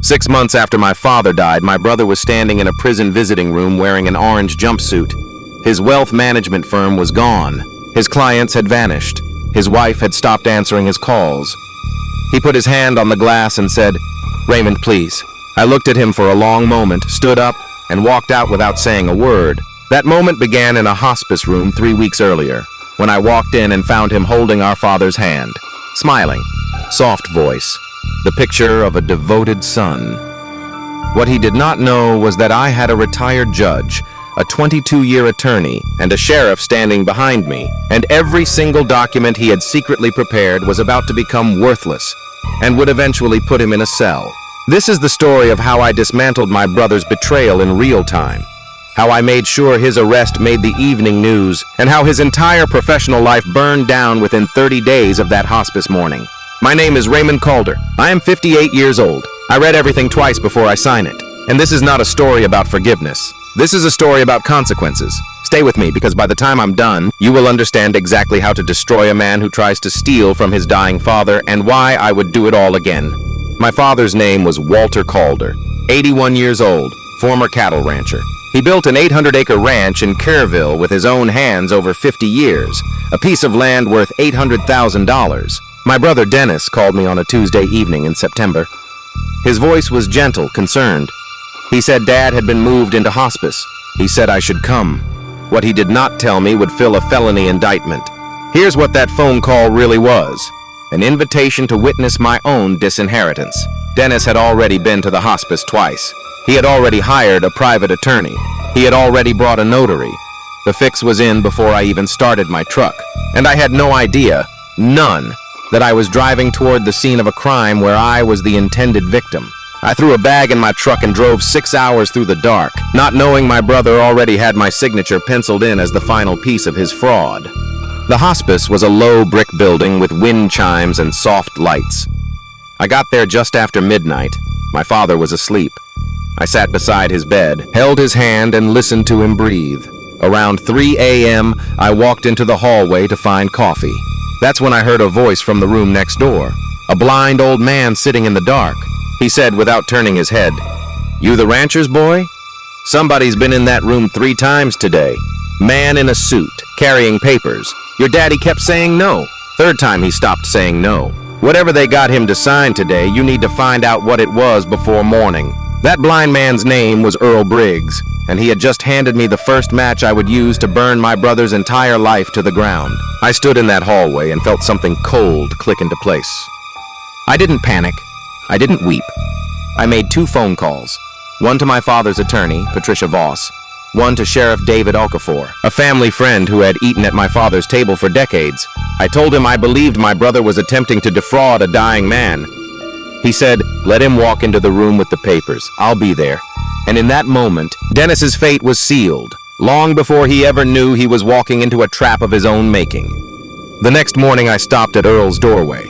6 months after my father died, my brother was standing in a prison visiting room wearing an orange jumpsuit. His wealth management firm was gone. His clients had vanished. His wife had stopped answering his calls. He put his hand on the glass and said, "Raymond, please." I looked at him for a long moment, stood up, and walked out without saying a word. That moment began in a hospice room 3 weeks earlier, when I walked in and found him holding our father's hand, smiling, soft voice, the picture of a devoted son. What he did not know was that I had a retired judge, a 22-year attorney, and a sheriff standing behind me, and every single document he had secretly prepared was about to become worthless and would eventually put him in a cell. This is the story of how I dismantled my brother's betrayal in real time, how I made sure his arrest made the evening news, and how his entire professional life burned down within 30 days of that hospice morning. My name is Raymond Calder. I am 58 years old. I read everything twice before I sign it. And this is not a story about forgiveness. This is a story about consequences. Stay with me, because by the time I'm done, you will understand exactly how to destroy a man who tries to steal from his dying father and why I would do it all again. My father's name was Walter Calder, 81 years old, former cattle rancher. He built an 800-acre ranch in Kerrville with his own hands over 50 years, a piece of land worth $800,000. My brother Dennis called me on a Tuesday evening in September. His voice was gentle, concerned. He said Dad had been moved into hospice. He said I should come. What he did not tell me would fill a felony indictment. Here's what that phone call really was: an invitation to witness my own disinheritance. Dennis had already been to the hospice twice. He had already hired a private attorney. He had already brought a notary. The fix was in before I even started my truck. And I had no idea, none, that I was driving toward the scene of a crime where I was the intended victim. I threw a bag in my truck and drove 6 hours through the dark, not knowing my brother already had my signature penciled in as the final piece of his fraud. The hospice was a low brick building with wind chimes and soft lights. I got there just after midnight. My father was asleep. I sat beside his bed, held his hand, and listened to him breathe. Around 3 a.m., I walked into the hallway to find coffee. That's when I heard a voice from the room next door, a blind old man sitting in the dark. He said without turning his head, "You the rancher's boy? Somebody's been in that room 3 times today. Man in a suit, carrying papers. Your daddy kept saying no. 3rd time he stopped saying no. Whatever they got him to sign today, you need to find out what it was before morning." That blind man's name was Earl Briggs, and he had just handed me the first match I would use to burn my brother's entire life to the ground. I stood in that hallway and felt something cold click into place. I didn't panic. I didn't weep. I made 2 phone calls, one to my father's attorney, Patricia Voss, one to Sheriff David Okafor, a family friend who had eaten at my father's table for decades. I told him I believed my brother was attempting to defraud a dying man. He said, "Let him walk into the room with the papers. I'll be there." And in that moment, Dennis's fate was sealed, long before he ever knew he was walking into a trap of his own making. The next morning I stopped at Earl's doorway.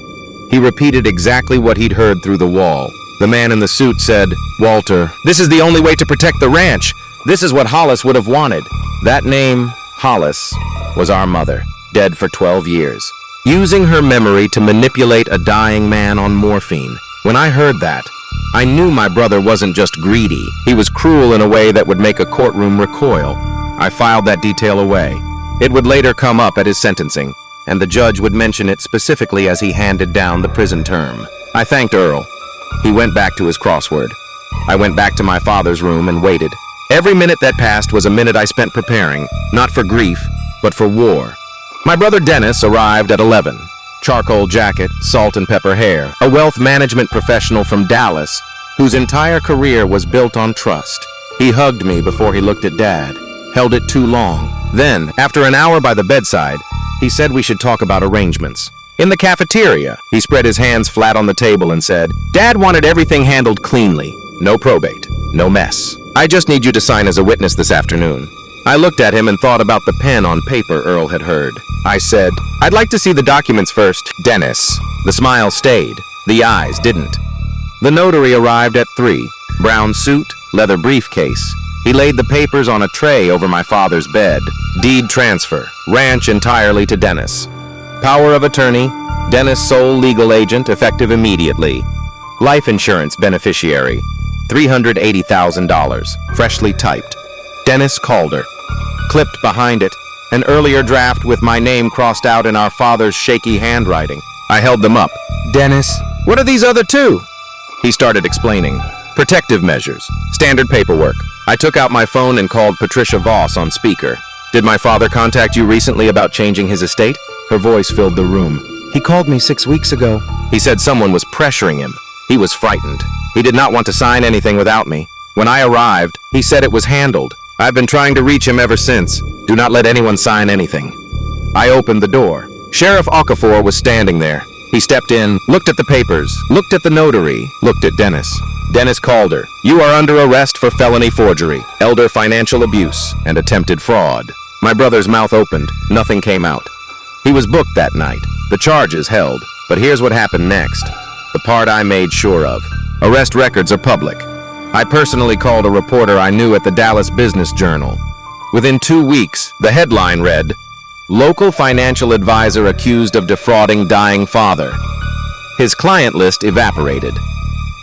He repeated exactly what he'd heard through the wall. The man in the suit said, "Walter, this is the only way to protect the ranch. This is what Hollis would have wanted." That name, Hollis, was our mother, dead for 12 years, using her memory to manipulate a dying man on morphine. When I heard that, I knew my brother wasn't just greedy. He was cruel in a way that would make a courtroom recoil. I filed that detail away. It would later come up at his sentencing, and the judge would mention it specifically as he handed down the prison term. I thanked Earl. He went back to his crossword. I went back to my father's room and waited. Every minute that passed was a minute I spent preparing, not for grief, but for war. My brother Dennis arrived at 11. Charcoal jacket, salt and pepper hair, a wealth management professional from Dallas, whose entire career was built on trust. He hugged me before he looked at Dad, held it too long. Then, after an hour by the bedside, he said we should talk about arrangements. In the cafeteria, he spread his hands flat on the table and said, "Dad wanted everything handled cleanly. No probate, no mess. I just need you to sign as a witness this afternoon." I looked at him and thought about the pen on paper Earl had heard. I said, "I'd like to see the documents first, Dennis." The smile stayed. The eyes didn't. The notary arrived at 3. Brown suit, leather briefcase. He laid the papers on a tray over my father's bed. Deed transfer, ranch entirely to Dennis. Power of attorney, Dennis sole legal agent, effective immediately. Life insurance beneficiary, $380,000, freshly typed. Dennis Calder. Clipped behind it, an earlier draft with my name crossed out in our father's shaky handwriting. I held them up. Dennis, what are these other two? He started explaining. Protective measures, standard paperwork. I took out my phone and called Patricia Voss on speaker. Did my father contact you recently about changing his estate? Her voice filled the room. He called me 6 weeks ago. He said someone was pressuring him. He was frightened. He did not want to sign anything without me. When I arrived, he said it was handled. I've been trying to reach him ever since. Do not let anyone sign anything. I opened the door. Sheriff Okafor was standing there. He stepped in, looked at the papers, looked at the notary, looked at Dennis. Dennis Calder, you are under arrest for felony forgery, elder financial abuse, and attempted fraud. My brother's mouth opened. Nothing came out. He was booked that night. The charges held. But here's what happened next. The part I made sure of. Arrest records are public. I personally called a reporter I knew at the Dallas Business Journal. Within 2 weeks, the headline read, "Local financial advisor accused of defrauding dying father." His client list evaporated.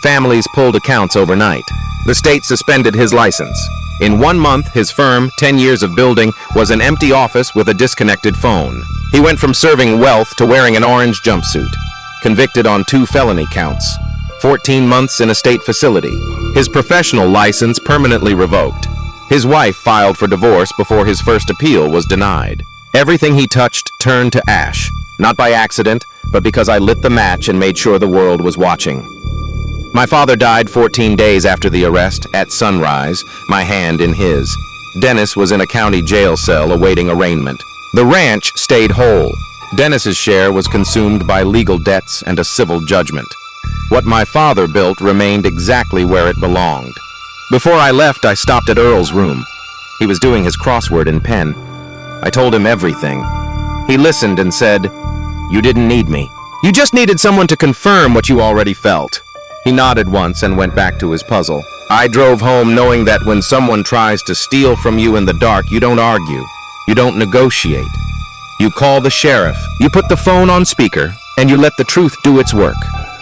Families pulled accounts overnight. The state suspended his license. In 1 month, his firm, 10 years of building, was an empty office with a disconnected phone. He went from serving wealth to wearing an orange jumpsuit. Convicted on 2 felony counts. 14 months in a state facility. His professional license permanently revoked. His wife filed for divorce before his first appeal was denied. Everything he touched turned to ash. Not by accident, but because I lit the match and made sure the world was watching. My father died 14 days after the arrest, at sunrise, my hand in his. Dennis was in a county jail cell awaiting arraignment. The ranch stayed whole. Dennis's share was consumed by legal debts and a civil judgment. What my father built remained exactly where it belonged. Before I left, I stopped at Earl's room. He was doing his crossword in pen. I told him everything. He listened and said, "You didn't need me. You just needed someone to confirm what you already felt." He nodded once and went back to his puzzle. I drove home knowing that when someone tries to steal from you in the dark, you don't argue. You don't negotiate. You call the sheriff. You put the phone on speaker, and you let the truth do its work.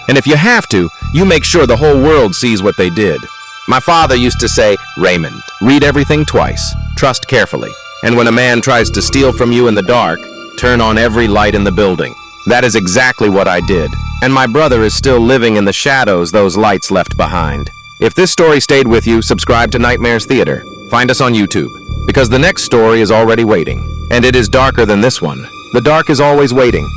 And if you have to, you make sure the whole world sees what they did. My father used to say, "Raymond, read everything twice. Trust carefully. And when a man tries to steal from you in the dark, turn on every light in the building." That is exactly what I did. And my brother is still living in the shadows those lights left behind. If this story stayed with you, subscribe to Nightmares Theater. Find us on YouTube, because the next story is already waiting. And it is darker than this one. The dark is always waiting.